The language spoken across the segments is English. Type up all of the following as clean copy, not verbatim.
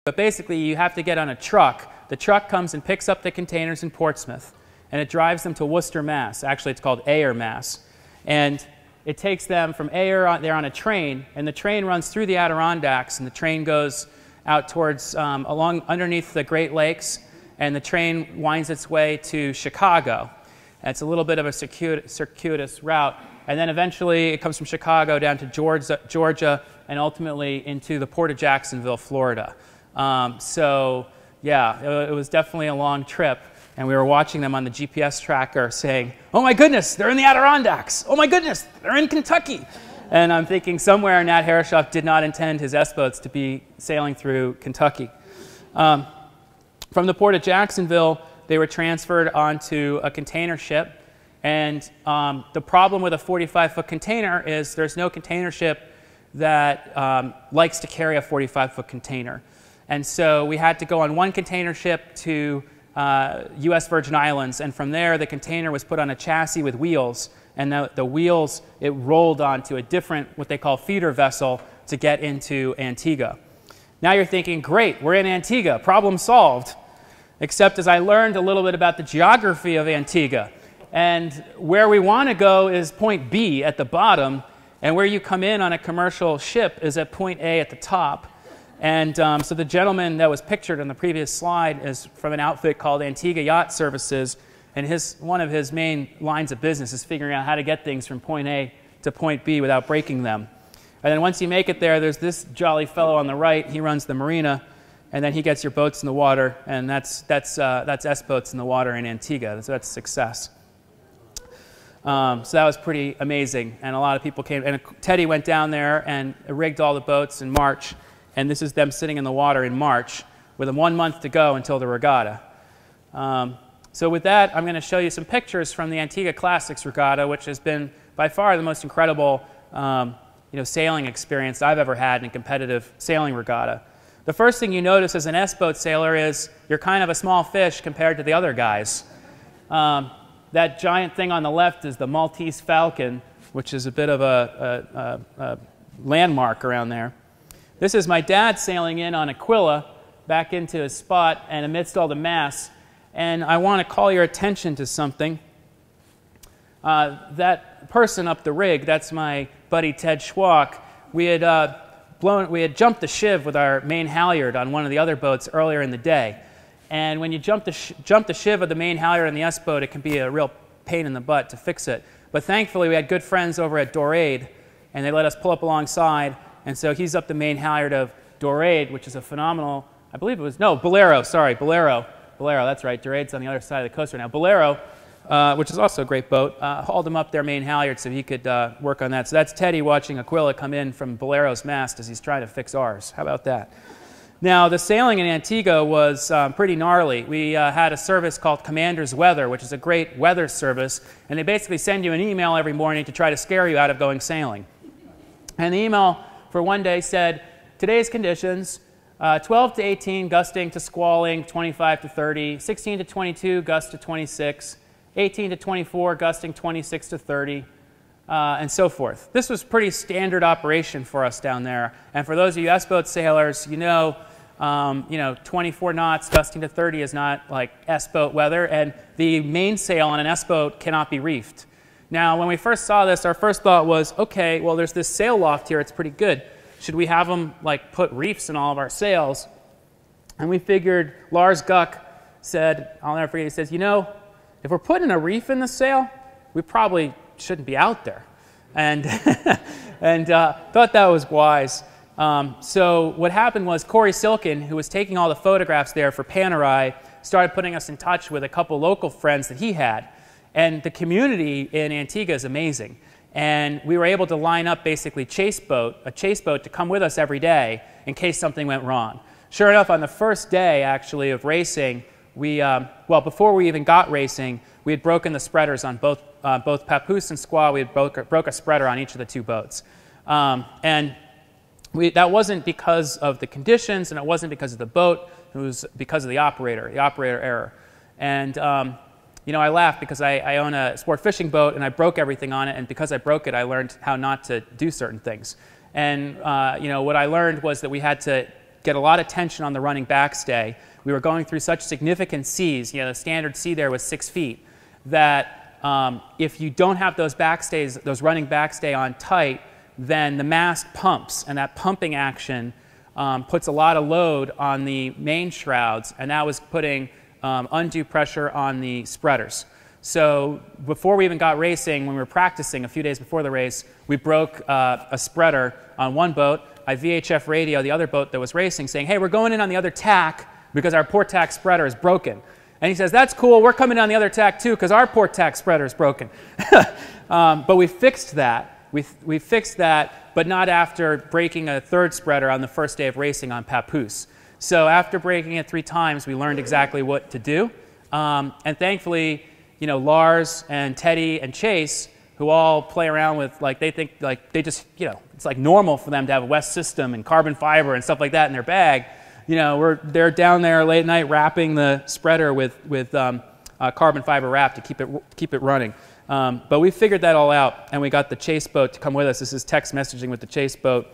But basically, you have to get on a truck. The truck comes and picks up the containers in Portsmouth, and it drives them to Worcester, Mass. Actually, it's called Ayer, Mass. And it takes them from Ayer, they're on a train, and the train runs through the Adirondacks, and the train goes out towards, along underneath the Great Lakes, and the train winds its way to Chicago. And it's a little bit of a circuitous route. And then eventually it comes from Chicago down to Georgia, and ultimately into the port of Jacksonville, Florida. So yeah, it was definitely a long trip. And we were watching them on the GPS tracker saying, oh my goodness, they're in the Adirondacks. Oh my goodness, they're in Kentucky. And I'm thinking somewhere Nat Herreshoff did not intend his S-boats to be sailing through Kentucky. From the port of Jacksonville, they were transferred onto a container ship. And the problem with a 45-foot container is there's no container ship that likes to carry a 45-foot container. And so we had to go on one container ship to U.S. Virgin Islands, and from there the container was put on a chassis with wheels, and the wheels, it rolled onto a different, what they call feeder vessel, to get into Antigua. Now you're thinking, great, we're in Antigua, problem solved. Except as I learned a little bit about the geography of Antigua, and where we want to go is point B at the bottom, and where you come in on a commercial ship is at point A at the top. And so the gentleman that was pictured on the previous slide is from an outfit called Antigua Yacht Services, and one of his main lines of business is figuring out how to get things from point A to point B without breaking them. And then once you make it there, there's this jolly fellow on the right. He runs the marina, and then he gets your boats in the water, and that's S-boats in the water in Antigua. So that's success. So that was pretty amazing, and a lot of people came. And Teddy went down there and rigged all the boats in March. And this is them sitting in the water in March with 1 month to go until the regatta. So with that, I'm going to show you some pictures from the Antigua Classics Regatta, which has been by far the most incredible sailing experience I've ever had in a competitive sailing regatta. The first thing you notice as an S-boat sailor is you're kind of a small fish compared to the other guys. That giant thing on the left is the Maltese Falcon, which is a bit of a landmark around there. This is my dad sailing in on AQUILA back into his spot and amidst all the masts. And I want to call your attention to something. That person up the rig, that's my buddy Ted Schwach. We had jumped the shiv with our main halyard on one of the other boats earlier in the day. And when you jump the shiv of the main halyard on the S-boat, it can be a real pain in the butt to fix it. But thankfully, we had good friends over at Dorade, and they let us pull up alongside. And so he's up the main halyard of Dorade, which is a phenomenal, I believe it was, no, Bolero, sorry, Bolero, that's right, Dorade's on the other side of the coast right now. Bolero, which is also a great boat, hauled him up their main halyard so he could work on that. So that's Teddy watching AQUILA come in from Bolero's mast as he's trying to fix ours. How about that? Now, the sailing in Antigua was pretty gnarly. We had a service called Commander's Weather, which is a great weather service, and they basically send you an email every morning to try to scare you out of going sailing. And the email for one day said, today's conditions, 12 to 18, gusting to squalling, 25 to 30, 16 to 22, gust to 26, 18 to 24, gusting 26 to 30, and so forth. This was pretty standard operation for us down there. And for those of you S-boat sailors, you know, 24 knots, gusting to 30 is not like S-boat weather, and the mainsail on an S-boat cannot be reefed. Now, when we first saw this, our first thought was, okay, well, there's this sail loft here. It's pretty good. Should we have them, like, put reefs in all of our sails? And we figured, Lars Guck said, I'll never forget, he says, you know, if we're putting a reef in the sail, we probably shouldn't be out there. And, thought that was wise. So what happened was Corey Silkin, who was taking all the photographs there for Panerai, started putting us in touch with a couple local friends that he had. And the community in Antigua is amazing. And we were able to line up basically a chase boat to come with us every day in case something went wrong. Sure enough, on the first day, actually, of racing, well, before we even got racing, we had broken the spreaders on both PAPOOSE and SQUAW. We had broke a spreader on each of the two boats. That wasn't because of the conditions, and it wasn't because of the boat. It was because of the operator error. And I laugh because I own a sport fishing boat, and I broke everything on it, and because I broke it, I learned how not to do certain things. And what I learned was that we had to get a lot of tension on the running backstay. We were going through such significant seas. You know, the standard sea there was 6 feet. That if you don't have those backstays, those running backstay on tight, then the mast pumps, and that pumping action puts a lot of load on the main shrouds, and that was putting undue pressure on the spreaders. So before we even got racing, when we were practicing a few days before the race, we broke a spreader on one boat. I VHF radio the other boat that was racing saying, hey, we're going in on the other tack because our port tack spreader is broken. And he says, that's cool, we're coming in on the other tack too because our port tack spreader is broken. But we fixed that. We fixed that, but not after breaking a third spreader on the first day of racing on Papoose. So after breaking it 3 times, we learned exactly what to do. And thankfully, you know, Lars and Teddy and Chase, who all play around with, like, they think, like, they just, you know, it's like normal for them to have a West system and carbon fiber and stuff like that in their bag. You know, they're down there late at night wrapping the spreader with carbon fiber wrap to keep it running. But we figured that all out, and we got the Chase boat to come with us. This is text messaging with the Chase boat.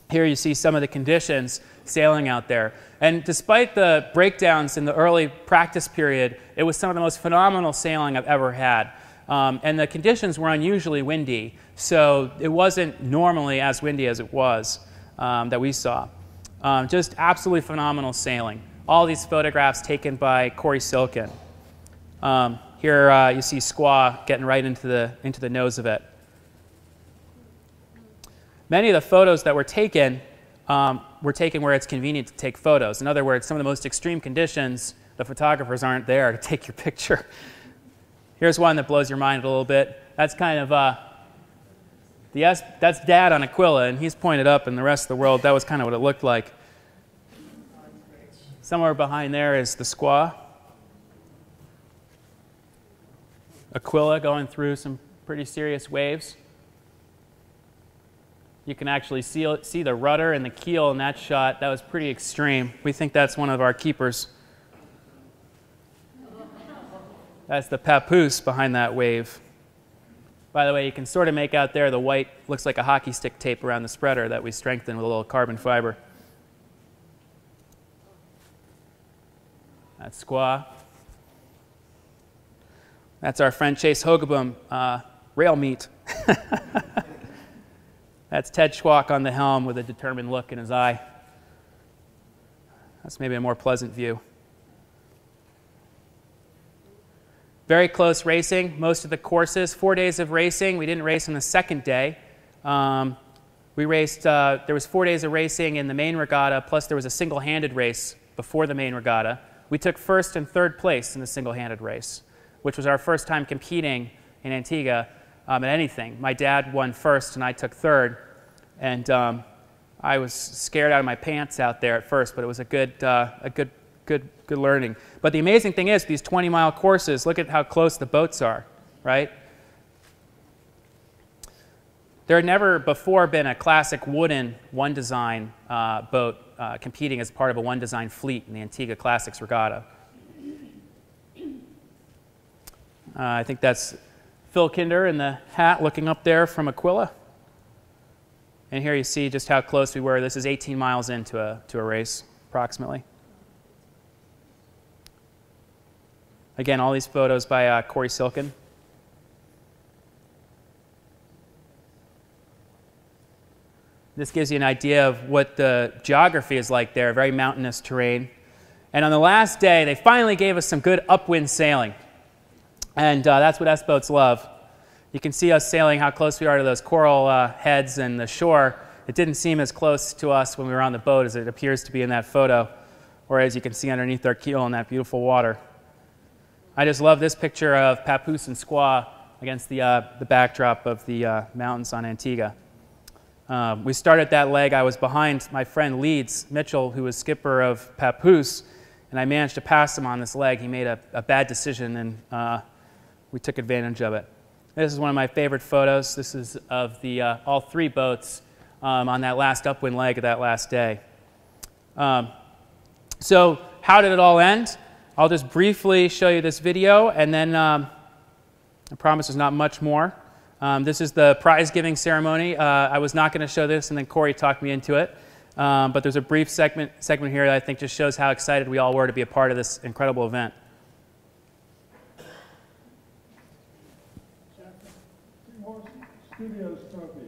Here you see some of the conditions sailing out there. And despite the breakdowns in the early practice period, it was some of the most phenomenal sailing I've ever had. And the conditions were unusually windy, so it wasn't normally as windy as it was that we saw. Just absolutely phenomenal sailing. All these photographs taken by Corey Silkin. Here you see SQUAW getting right into the nose of it. Many of the photos that were taken where it's convenient to take photos. In other words, some of the most extreme conditions, the photographers aren't there to take your picture. Here's one that blows your mind a little bit. That's kind of that's Dad on AQUILA, and he's pointed up, and the rest of the world, that was kind of what it looked like. Somewhere behind there is the SQUAW. AQUILA going through some pretty serious waves. You can actually see the rudder and the keel in that shot. That was pretty extreme. We think that's one of our keepers. That's the Papoose behind that wave. By the way, you can sort of make out there the white, looks like a hockey stick tape around the spreader that we strengthened with a little carbon fiber. That's SQUAW. That's our friend Chase Hogeboom, rail meat. That's Ted Schwach on the helm with a determined look in his eye. That's maybe a more pleasant view. Very close racing. Most of the courses, 4 days of racing. We didn't race on the second day. We raced, there was 4 days of racing in the main regatta, plus there was a single-handed race before the main regatta. We took first and third place in the single-handed race, which was our first time competing in Antigua at anything. My dad won first and I took third, and I was scared out of my pants out there at first, but it was a good learning. But the amazing thing is, these 20-mile courses, look at how close the boats are, right? There had never before been a classic wooden one-design boat competing as part of a one-design fleet in the Antigua Classics Regatta. I think that's Phil Kinder in the hat looking up there from AQUILA. And here you see just how close we were. This is 18 miles into a race, approximately. Again, all these photos by Corey Silkin. This gives you an idea of what the geography is like there, very mountainous terrain. And on the last day, they finally gave us some good upwind sailing. And that's what S-boats love. You can see us sailing, how close we are to those coral heads and the shore. It didn't seem as close to us when we were on the boat as it appears to be in that photo, or as you can see underneath our keel in that beautiful water. I just love this picture of Papoose and SQUAW against the backdrop of the mountains on Antigua. We started that leg. I was behind my friend Leeds Mitchell, who was skipper of Papoose, and I managed to pass him on this leg. He made a bad decision, and we took advantage of it. This is one of my favorite photos. This is of the all 3 boats on that last upwind leg of that last day. So how did it all end? I'll just briefly show you this video, and then I promise there's not much more. This is the prize-giving ceremony. I was not going to show this, and then Corey talked me into it. But there's a brief segment here that I think just shows how excited we all were to be a part of this incredible event. Studios trophy.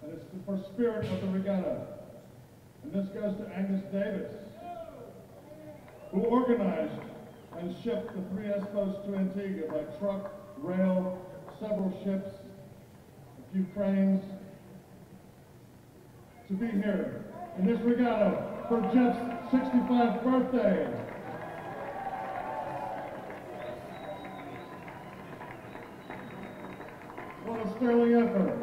And it's for Spirit of the Regatta. And this goes to Angus Davis, who organized and shipped the 3 S-boats to Antigua by truck, rail, several ships, a few cranes, to be here in this regatta for Jeff's 65th birthday. What a sterling effort.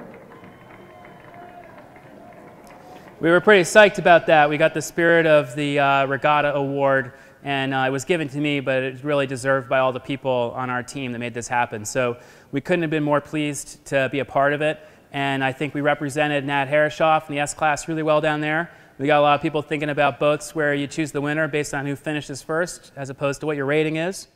We were pretty psyched about that. We got the Spirit of the Regatta Award, and it was given to me, but it's really deserved by all the people on our team that made this happen. So we couldn't have been more pleased to be a part of it, and I think we represented Nat Herreshoff and the S-Class really well down there. We got a lot of people thinking about boats where you choose the winner based on who finishes first, as opposed to what your rating is.